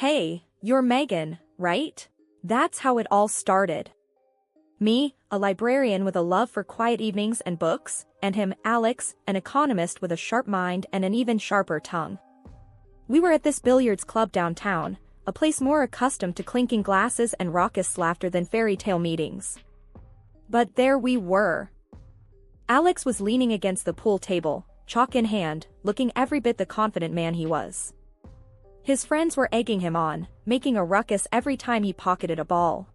Hey, you're Megan, right? That's how it all started. Me, a librarian with a love for quiet evenings and books, and him, Alex, an economist with a sharp mind and an even sharper tongue. We were at this billiards club downtown, a place more accustomed to clinking glasses and raucous laughter than fairy tale meetings. But there we were. Alex was leaning against the pool table, chalk in hand, looking every bit the confident man he was. His friends were egging him on, making a ruckus every time he pocketed a ball.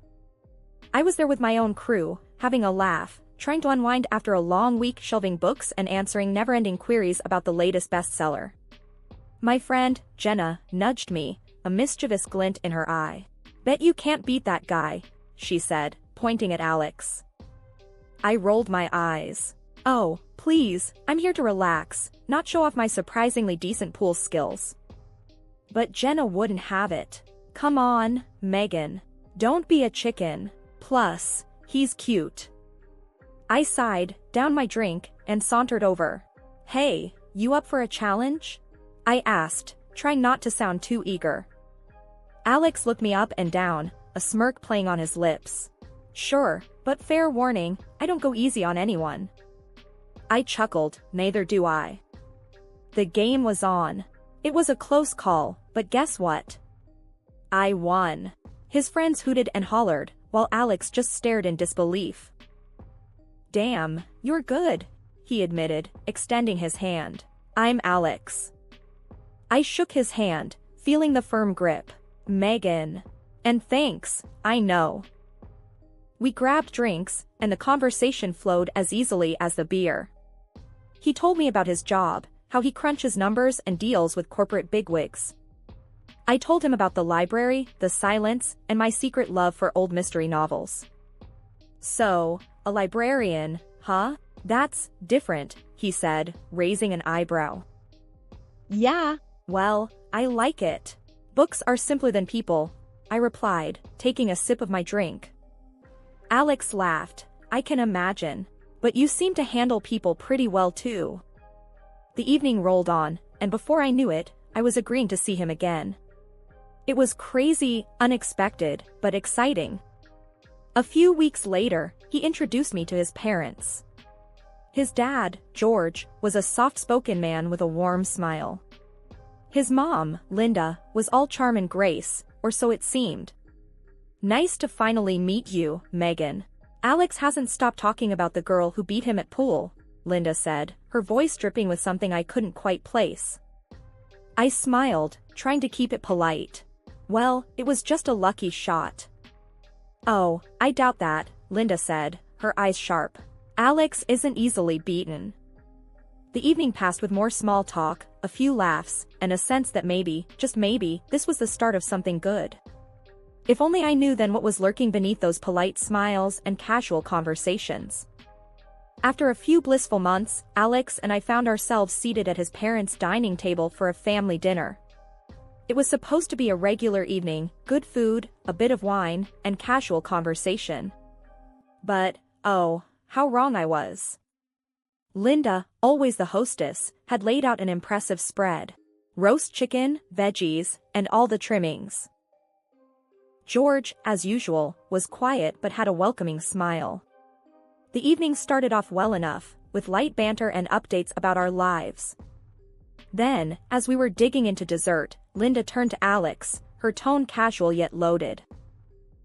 I was there with my own crew, having a laugh, trying to unwind after a long week shelving books and answering never-ending queries about the latest bestseller. My friend, Jenna, nudged me, a mischievous glint in her eye. "Bet you can't beat that guy," she said, pointing at Alex. I rolled my eyes. "Oh, please, I'm here to relax, not show off my surprisingly decent pool skills." But Jenna wouldn't have it. "Come on, Megan. Don't be a chicken. Plus, he's cute." I sighed, downed my drink, and sauntered over. "Hey, you up for a challenge?" I asked, trying not to sound too eager. Alex looked me up and down, a smirk playing on his lips. "Sure, but fair warning, I don't go easy on anyone." I chuckled, "Neither do I." The game was on. It was a close call, but guess what? I won. His friends hooted and hollered, while Alex just stared in disbelief. "Damn, you're good," he admitted, extending his hand. "I'm Alex." I shook his hand, feeling the firm grip. "Megan. And thanks, I know." We grabbed drinks, and the conversation flowed as easily as the beer. He told me about his job, how he crunches numbers and deals with corporate bigwigs. I told him about the library, the silence, and my secret love for old mystery novels. "So, a librarian, huh? That's different," he said, raising an eyebrow. "Yeah, well, I like it. Books are simpler than people," I replied, taking a sip of my drink. Alex laughed. "I can imagine. But you seem to handle people pretty well too." The evening rolled on, and before I knew it, I was agreeing to see him again. It was crazy, unexpected, but exciting. A few weeks later, he introduced me to his parents. His dad, George, was a soft-spoken man with a warm smile. His mom, Linda, was all charm and grace, or so it seemed. "Nice to finally meet you, Megan. Alex hasn't stopped talking about the girl who beat him at pool," Linda said, her voice dripping with something I couldn't quite place. I smiled, trying to keep it polite. "Well, it was just a lucky shot." "Oh, I doubt that," Linda said, her eyes sharp. "Alex isn't easily beaten." The evening passed with more small talk, a few laughs, and a sense that maybe, just maybe, this was the start of something good. If only I knew then what was lurking beneath those polite smiles and casual conversations. After a few blissful months, Alex and I found ourselves seated at his parents' dining table for a family dinner. It was supposed to be a regular evening, good food, a bit of wine, and casual conversation. But, oh, how wrong I was. Linda, always the hostess, had laid out an impressive spread. Roast chicken, veggies, and all the trimmings. George, as usual, was quiet but had a welcoming smile. The evening started off well enough, with light banter and updates about our lives. Then, as we were digging into dessert, Linda turned to Alex, her tone casual yet loaded.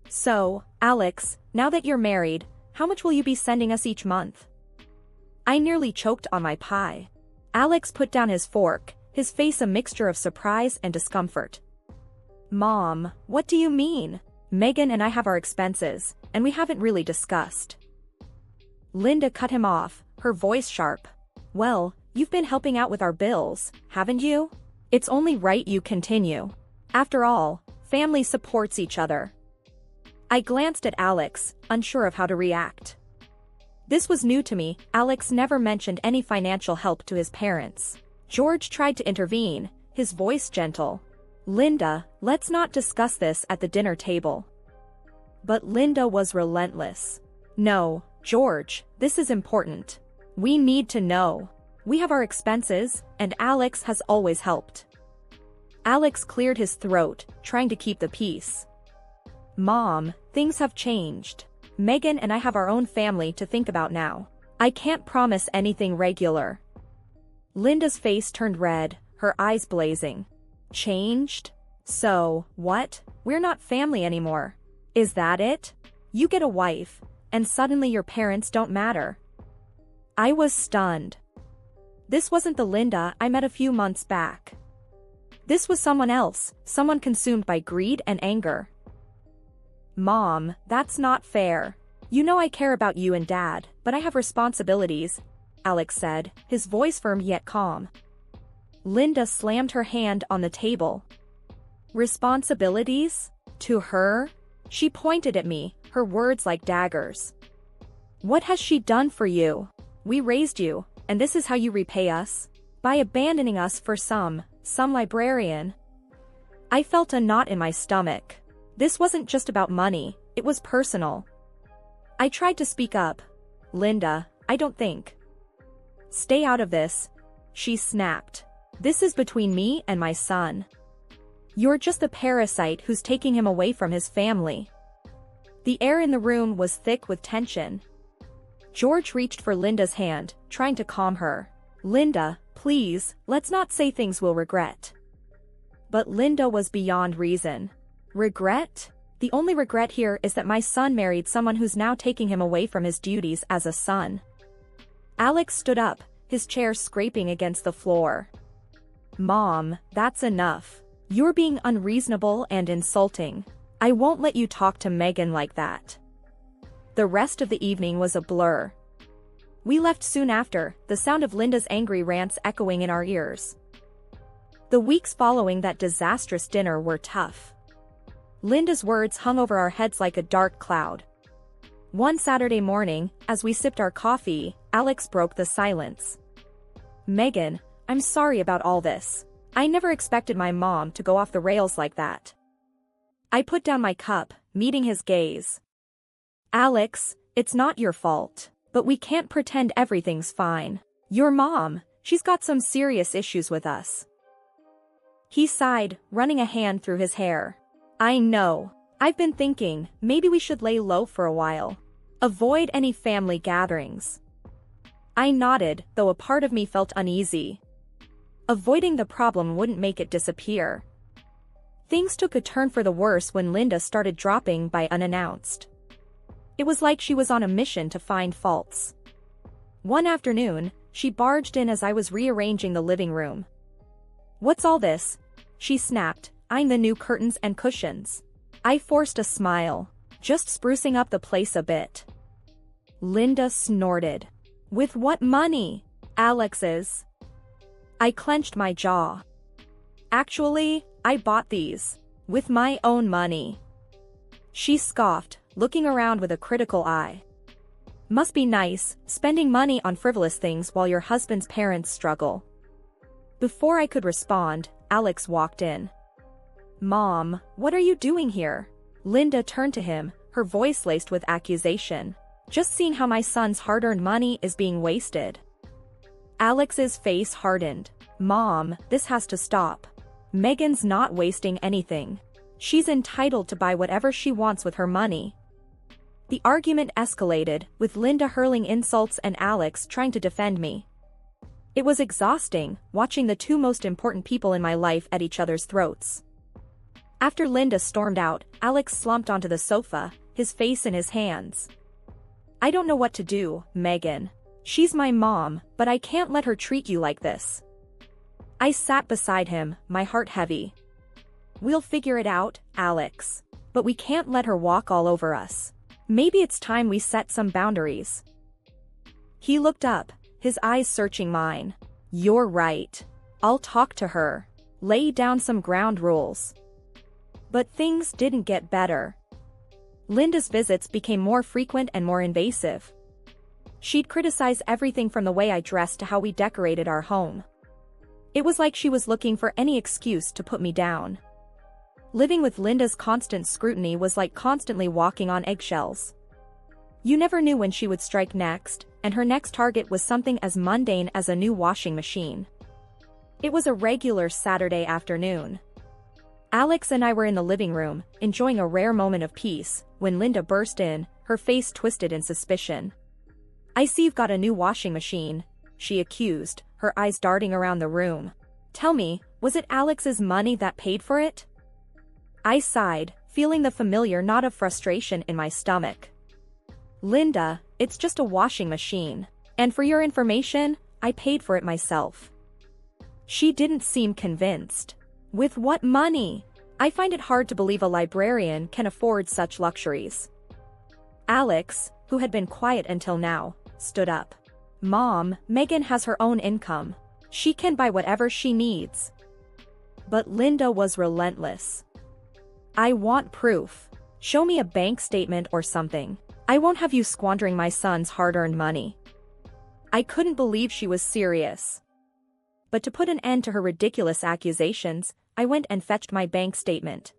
"So, Alex, now that you're married, how much will you be sending us each month?" I nearly choked on my pie. Alex put down his fork, his face a mixture of surprise and discomfort. "Mom, what do you mean? Megan and I have our expenses, and we haven't really discussed." Linda cut him off, her voice sharp. "Well, you've been helping out with our bills, haven't you? It's only right you continue. After all, family supports each other." I glanced at Alex, unsure of how to react. This was new to me. Alex never mentioned any financial help to his parents. George tried to intervene, his voice gentle. "Linda, let's not discuss this at the dinner table." But Linda was relentless. "No, George, this is important. We need to know. We have our expenses, and Alex has always helped." Alex cleared his throat, trying to keep the peace. Mom, things have changed. Megan and I have our own family to think about now. I can't promise anything regular. Linda's face turned red, her eyes blazing. Changed? So, what? We're not family anymore. Is that it? You get a wife, and suddenly your parents don't matter. I was stunned. This wasn't the Linda I met a few months back. This was someone else, someone consumed by greed and anger. Mom, that's not fair. You know I care about you and Dad, but I have responsibilities, Alex said, his voice firm yet calm. Linda slammed her hand on the table. Responsibilities? To her? She pointed at me, her words like daggers. What has she done for you? We raised you, and this is how you repay us? By abandoning us for some librarian. I felt a knot in my stomach. This wasn't just about money, it was personal. I tried to speak up. Linda, I don't think. Stay out of this, she snapped. This is between me and my son. You're just the parasite who's taking him away from his family. The air in the room was thick with tension. George reached for Linda's hand, trying to calm her. Linda, please, let's not say things we'll regret. But Linda was beyond reason. Regret? The only regret here is that my son married someone who's now taking him away from his duties as a son. Alex stood up, his chair scraping against the floor. Mom, that's enough. You're being unreasonable and insulting. I won't let you talk to Megan like that. The rest of the evening was a blur. We left soon after, the sound of Linda's angry rants echoing in our ears. The weeks following that disastrous dinner were tough. Linda's words hung over our heads like a dark cloud. One Saturday morning, as we sipped our coffee, Alex broke the silence. Megan, I'm sorry about all this. I never expected my mom to go off the rails like that. I put down my cup, meeting his gaze. Alex, it's not your fault, but we can't pretend everything's fine. Your mom, she's got some serious issues with us. He sighed, running a hand through his hair. I know. I've been thinking, maybe we should lay low for a while. Avoid any family gatherings. I nodded, though a part of me felt uneasy. Avoiding the problem wouldn't make it disappear. Things took a turn for the worse when Linda started dropping by unannounced. It was like she was on a mission to find faults. One afternoon, she barged in as I was rearranging the living room. What's all this? She snapped, eyeing the new curtains and cushions. I forced a smile. Just sprucing up the place a bit. Linda snorted. With what money? Alex's. I clenched my jaw. Actually, I bought these. With my own money. She scoffed, looking around with a critical eye. Must be nice, spending money on frivolous things while your husband's parents struggle. Before I could respond, Alex walked in. Mom, what are you doing here? Linda turned to him, her voice laced with accusation. Just seeing how my son's hard-earned money is being wasted. Alex's face hardened. Mom, this has to stop. Megan's not wasting anything. She's entitled to buy whatever she wants with her money. The argument escalated, with Linda hurling insults and Alex trying to defend me. It was exhausting, watching the two most important people in my life at each other's throats. After Linda stormed out, Alex slumped onto the sofa, his face in his hands. I don't know what to do, Megan. She's my mom, but I can't let her treat you like this. I sat beside him, my heart heavy. We'll figure it out, Alex. But we can't let her walk all over us. Maybe it's time we set some boundaries. He looked up, his eyes searching mine. You're right. I'll talk to her. Lay down some ground rules. But things didn't get better. Linda's visits became more frequent and more invasive. She'd criticize everything from the way I dressed to how we decorated our home. It was like she was looking for any excuse to put me down. Living with Linda's constant scrutiny was like constantly walking on eggshells. You never knew when she would strike next, and her next target was something as mundane as a new washing machine. It was a regular Saturday afternoon. Alex and I were in the living room, enjoying a rare moment of peace, when Linda burst in, her face twisted in suspicion. "I see you've got a new washing machine," she accused, her eyes darting around the room. "Tell me, was it Alex's money that paid for it?" I sighed, feeling the familiar knot of frustration in my stomach. "Linda, it's just a washing machine. And for your information, I paid for it myself." She didn't seem convinced. "With what money? I find it hard to believe a librarian can afford such luxuries." Alex, who had been quiet until now, stood up. "Mom, Megan has her own income. She can buy whatever she needs." But Linda was relentless. "I want proof. Show me a bank statement or something. I won't have you squandering my son's hard-earned money." I couldn't believe she was serious. But to put an end to her ridiculous accusations, I went and fetched my bank statement.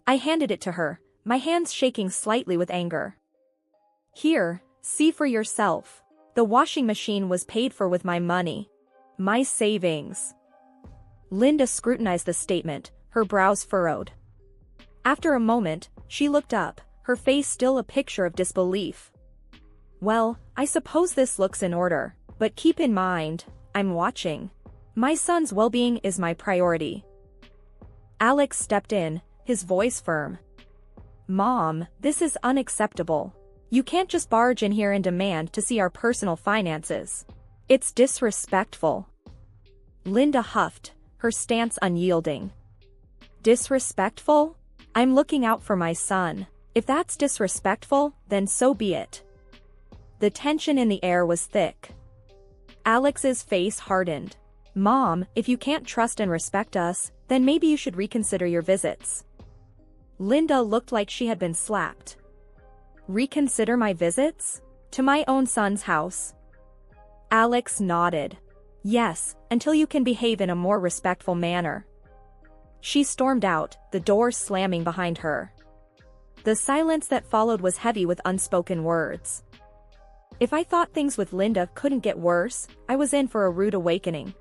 I handed it to her, my hands shaking slightly with anger. "Here, see for yourself. The washing machine was paid for with my money. My savings." Linda scrutinized the statement, her brows furrowed. After a moment, she looked up, her face still a picture of disbelief. "Well, I suppose this looks in order, but keep in mind, I'm watching. My son's well-being is my priority." Alex stepped in, his voice firm. "Mom, this is unacceptable. You can't just barge in here and demand to see our personal finances. It's disrespectful." Linda huffed, her stance unyielding. "Disrespectful? I'm looking out for my son. If that's disrespectful, then so be it." The tension in the air was thick. Alex's face hardened. "Mom, if you can't trust and respect us, then maybe you should reconsider your visits." Linda looked like she had been slapped. "Reconsider my visits? To my own son's house?" Alex nodded. "Yes, until you can behave in a more respectful manner." She stormed out, the door slamming behind her. The silence that followed was heavy with unspoken words. If I thought things with Linda couldn't get worse, I was in for a rude awakening.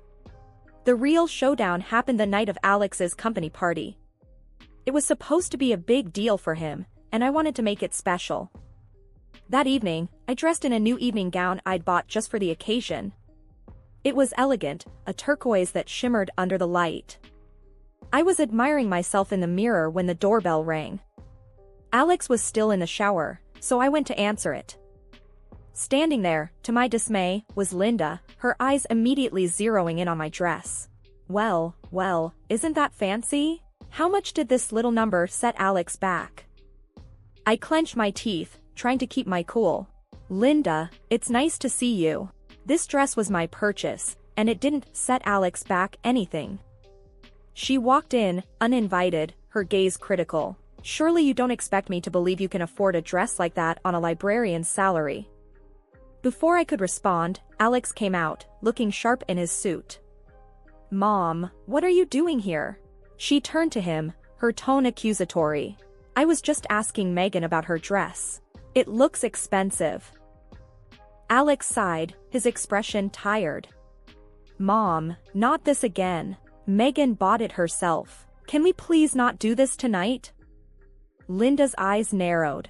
The real showdown happened the night of Alex's company party. It was supposed to be a big deal for him, and I wanted to make it special. That evening, I dressed in a new evening gown I'd bought just for the occasion. It was elegant, a turquoise that shimmered under the light. I was admiring myself in the mirror when the doorbell rang. Alex was still in the shower, so I went to answer it. Standing there, to my dismay, was Linda, her eyes immediately zeroing in on my dress. Well, isn't that fancy? How much did this little number set Alex back?" I clenched my teeth, trying to keep my cool. "Linda, it's nice to see you. This dress was my purchase, and it didn't set Alex back anything." She walked in, uninvited, her gaze critical. "Surely you don't expect me to believe you can afford a dress like that on a librarian's salary." Before I could respond, Alex came out, looking sharp in his suit. "Mom, what are you doing here?" She turned to him, her tone accusatory. "I was just asking Megan about her dress. It looks expensive." Alex sighed, his expression tired. "Mom, not this again. Megan bought it herself. Can we please not do this tonight?" Linda's eyes narrowed.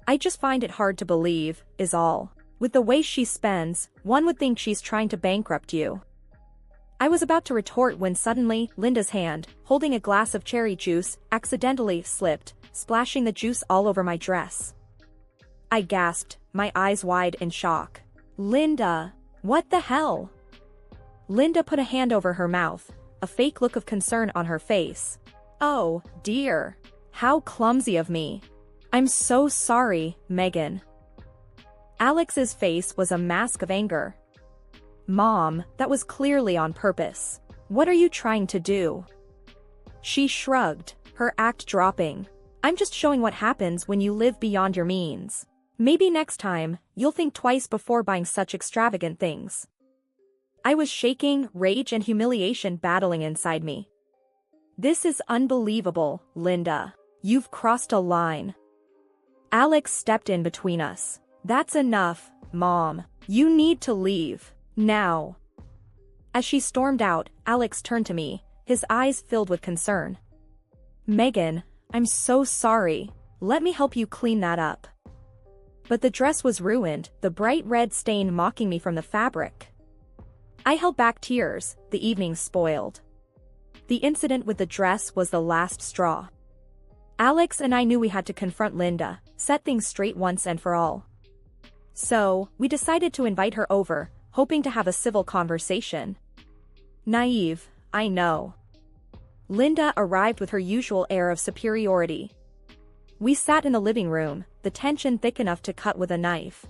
"I just find it hard to believe, is all. With the way she spends, one would think she's trying to bankrupt you." I was about to retort when suddenly, Linda's hand, holding a glass of cherry juice, accidentally slipped, splashing the juice all over my dress. I gasped, my eyes wide in shock. "Linda, what the hell?" Linda put a hand over her mouth, a fake look of concern on her face. "Oh, dear. How clumsy of me. I'm so sorry, Megan." Alex's face was a mask of anger. "Mom, that was clearly on purpose. What are you trying to do?" She shrugged, her act dropping. "I'm just showing what happens when you live beyond your means. Maybe next time, you'll think twice before buying such extravagant things." I was shaking, rage and humiliation battling inside me. "This is unbelievable, Linda. You've crossed a line." Alex stepped in between us. "That's enough, Mom. You need to leave. Now." As she stormed out, Alex turned to me, his eyes filled with concern. Megan, I'm so sorry. Let me help you clean that up. But the dress was ruined, the bright red stain mocking me from the fabric. I held back tears, the evening spoiled. The incident with the dress was the last straw. Alex and I knew we had to confront Linda, set things straight once and for all. So, we decided to invite her over, hoping to have a civil conversation. Naive, I know. Linda arrived with her usual air of superiority. We sat in the living room, the tension thick enough to cut with a knife.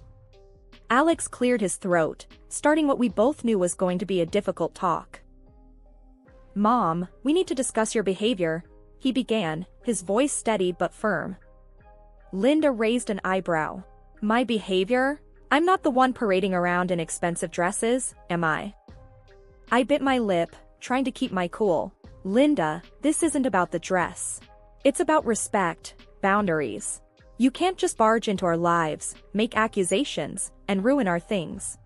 Alex cleared his throat, starting what we both knew was going to be a difficult talk. Mom, we need to discuss your behavior, he began, his voice steady but firm. Linda raised an eyebrow. My behavior? I'm not the one parading around in expensive dresses, am I? I bit my lip, trying to keep my cool. Linda, this isn't about the dress. It's about respect, boundaries. You can't just barge into our lives, make accusations, and ruin our things.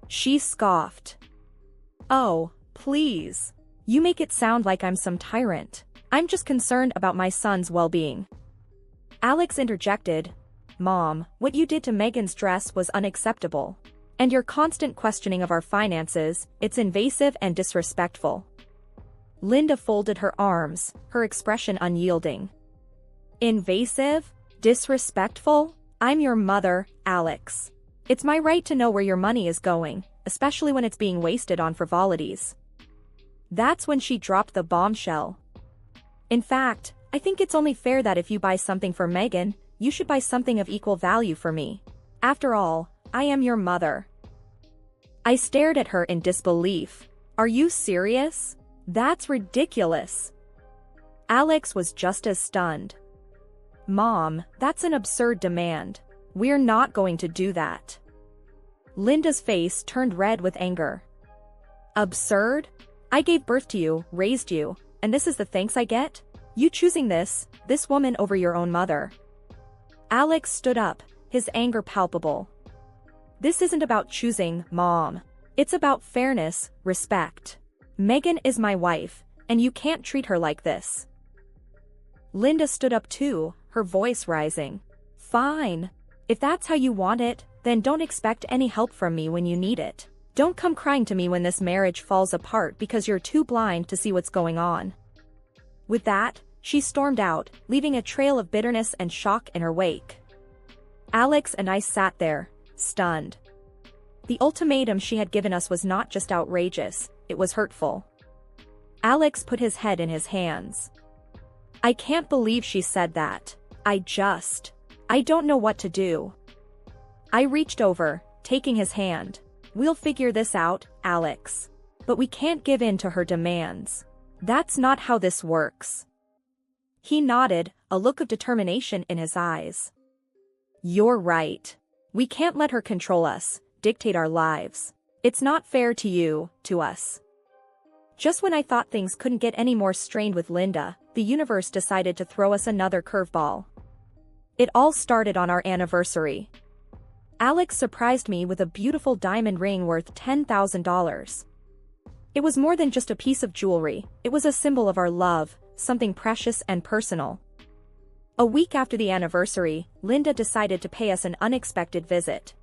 She scoffed. Oh, please. You make it sound like I'm some tyrant. I'm just concerned about my son's well-being. Alex interjected. Mom, what you did to Megan's dress was unacceptable. And your constant questioning of our finances, it's invasive and disrespectful. Linda folded her arms, her expression unyielding. Invasive? Disrespectful? I'm your mother, Alex. It's my right to know where your money is going, especially when it's being wasted on frivolities. That's when she dropped the bombshell. In fact, I think it's only fair that if you buy something for Megan, you should buy something of equal value for me. After all, I am your mother. I stared at her in disbelief. Are you serious? That's ridiculous. Alex was just as stunned. Mom, that's an absurd demand. We're not going to do that. Linda's face turned red with anger. Absurd? I gave birth to you, raised you, and this is the thanks I get? You choosing this woman over your own mother. Alex stood up, his anger palpable. This isn't about choosing, Mom. It's about fairness, respect. Megan is my wife, and you can't treat her like this. Linda stood up too, her voice rising. Fine. If that's how you want it, then don't expect any help from me when you need it. Don't come crying to me when this marriage falls apart because you're too blind to see what's going on. With that, she stormed out, leaving a trail of bitterness and shock in her wake. Alex and I sat there, stunned. The ultimatum she had given us was not just outrageous, it was hurtful. Alex put his head in his hands. I can't believe she said that. I don't know what to do. I reached over, taking his hand. We'll figure this out, Alex. But we can't give in to her demands. That's not how this works. He nodded, a look of determination in his eyes. You're right. We can't let her control us, dictate our lives. It's not fair to you, to us. Just when I thought things couldn't get any more strained with Linda, the universe decided to throw us another curveball. It all started on our anniversary. Alex surprised me with a beautiful diamond ring worth $10,000. It was more than just a piece of jewelry, it was a symbol of our love, something precious and personal. A week after the anniversary, Linda decided to pay us an unexpected visit.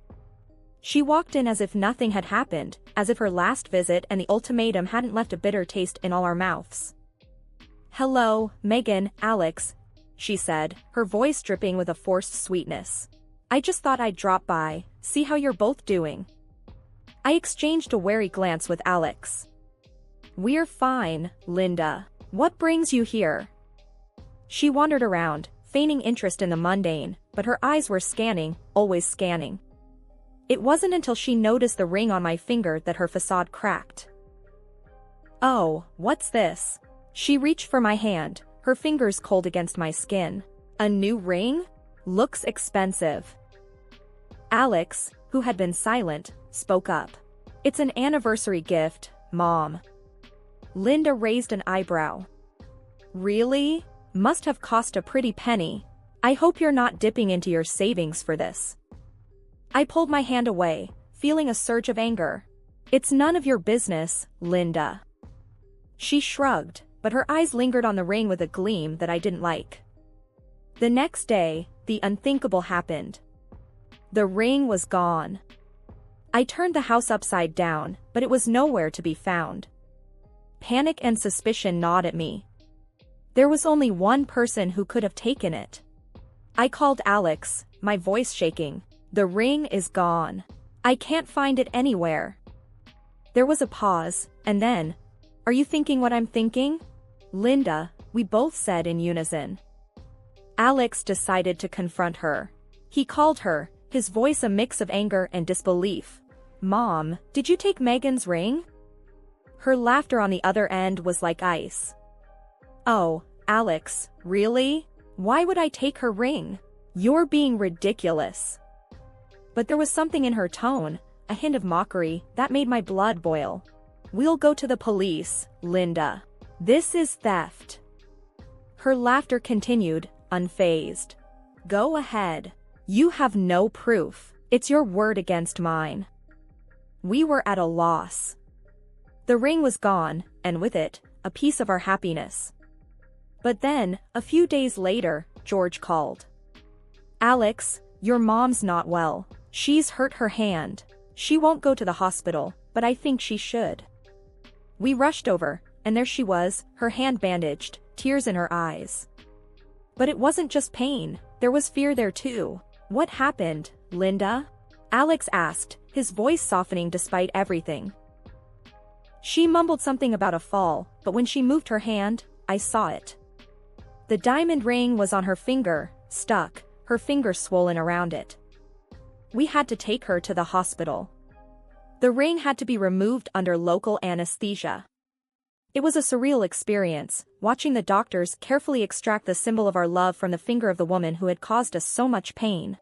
She walked in as if nothing had happened, as if her last visit and the ultimatum hadn't left a bitter taste in all our mouths. Hello, Megan, Alex, she said, her voice dripping with a forced sweetness. I just thought I'd drop by, see how you're both doing. I exchanged a wary glance with Alex. We're fine, Linda. What brings you here? She wandered around, feigning interest in the mundane, but her eyes were scanning, always scanning. It wasn't until she noticed the ring on my finger that her facade cracked. Oh, what's this? She reached for my hand, her fingers cold against my skin. A new ring? Looks expensive. Alex, who had been silent, spoke up. It's an anniversary gift, Mom. Linda raised an eyebrow. Really? Must have cost a pretty penny. I hope you're not dipping into your savings for this. I pulled my hand away, feeling a surge of anger. It's none of your business, Linda. She shrugged, but her eyes lingered on the ring with a gleam that I didn't like. The next day, the unthinkable happened. The ring was gone. I turned the house upside down, but it was nowhere to be found. Panic and suspicion gnawed at me. There was only one person who could have taken it. I called Alex, my voice shaking. The ring is gone. I can't find it anywhere. There was a pause, and then, "Are you thinking what I'm thinking?" "Linda," we both said in unison. Alex decided to confront her. He called her, his voice a mix of anger and disbelief. "Mom, did you take Megan's ring?" Her laughter on the other end was like ice. "Oh, Alex, really? Why would I take her ring? You're being ridiculous." But there was something in her tone, a hint of mockery, that made my blood boil. "We'll go to the police, Linda. This is theft." Her laughter continued, unfazed. "Go ahead. You have no proof. It's your word against mine." We were at a loss. The ring was gone, and with it, a piece of our happiness. But then, a few days later, George called. "Alex, your mom's not well. She's hurt her hand. She won't go to the hospital, but I think she should." We rushed over, and there she was, her hand bandaged, tears in her eyes. But it wasn't just pain, there was fear there too. "What happened, Linda?" Alex asked, his voice softening despite everything. She mumbled something about a fall, but when she moved her hand, I saw it. The diamond ring was on her finger, stuck, her finger swollen around it. We had to take her to the hospital. The ring had to be removed under local anesthesia. It was a surreal experience, watching the doctors carefully extract the symbol of our love from the finger of the woman who had caused us so much pain.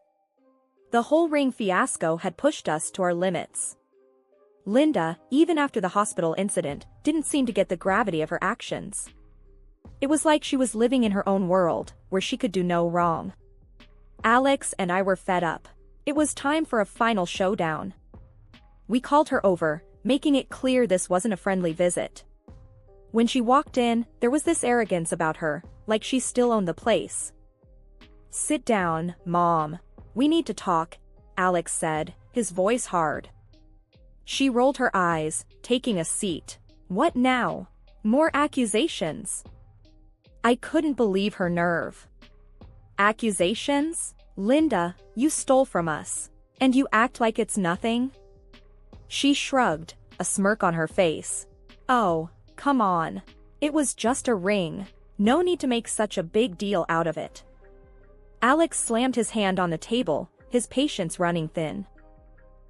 The whole ring fiasco had pushed us to our limits. Linda, even after the hospital incident, didn't seem to get the gravity of her actions. It was like she was living in her own world, where she could do no wrong. Alex and I were fed up. It was time for a final showdown. We called her over, making it clear this wasn't a friendly visit. When she walked in, there was this arrogance about her, like she still owned the place. "Sit down, Mom. We need to talk," Alex said, his voice hard. She rolled her eyes, taking a seat. "What now? More accusations?" I couldn't believe her nerve. "Accusations? Linda, you stole from us. And you act like it's nothing?" She shrugged, a smirk on her face. "Oh, come on. It was just a ring. No need to make such a big deal out of it." Alex slammed his hand on the table, his patience running thin.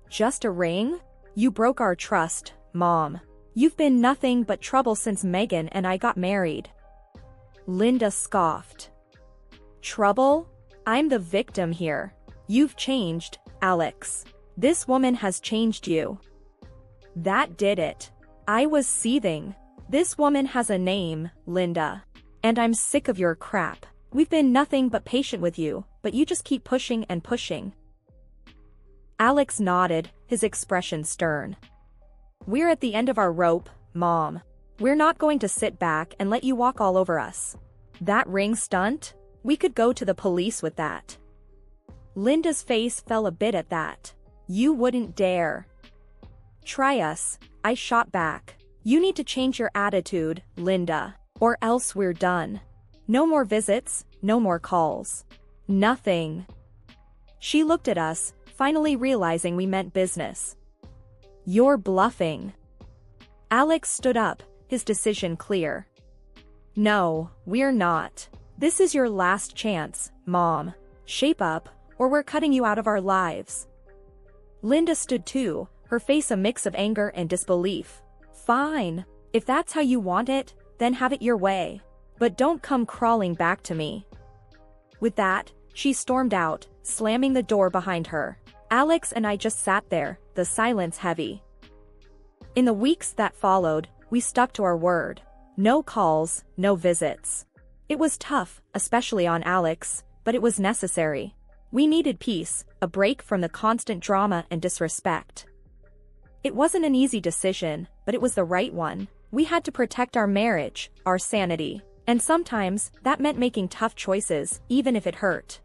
"Just a ring? You broke our trust, Mom. You've been nothing but trouble since Megan and I got married." Linda scoffed. "Trouble? I'm the victim here. You've changed, Alex. This woman has changed you." That did it. I was seething. "This woman has a name, Linda. And I'm sick of your crap. We've been nothing but patient with you, but you just keep pushing and pushing." Alex nodded, his expression stern. "We're at the end of our rope, Mom. We're not going to sit back and let you walk all over us. That ring stunt? We could go to the police with that." Linda's face fell a bit at that. "You wouldn't dare." "Try us," I shot back. "You need to change your attitude, Linda, or else we're done. No more visits, no more calls. Nothing." She looked at us, finally realizing we meant business. "You're bluffing." Alex stood up, his decision clear. "No, we're not. This is your last chance, Mom. Shape up, or we're cutting you out of our lives." Linda stood too, her face a mix of anger and disbelief. "Fine. If that's how you want it, then have it your way. But don't come crawling back to me." With that, she stormed out, slamming the door behind her. Alex and I just sat there, the silence heavy. In the weeks that followed, we stuck to our word. No calls, no visits. It was tough, especially on Alex, but it was necessary. We needed peace, a break from the constant drama and disrespect. It wasn't an easy decision, but it was the right one. We had to protect our marriage, our sanity. And sometimes, that meant making tough choices, even if it hurt.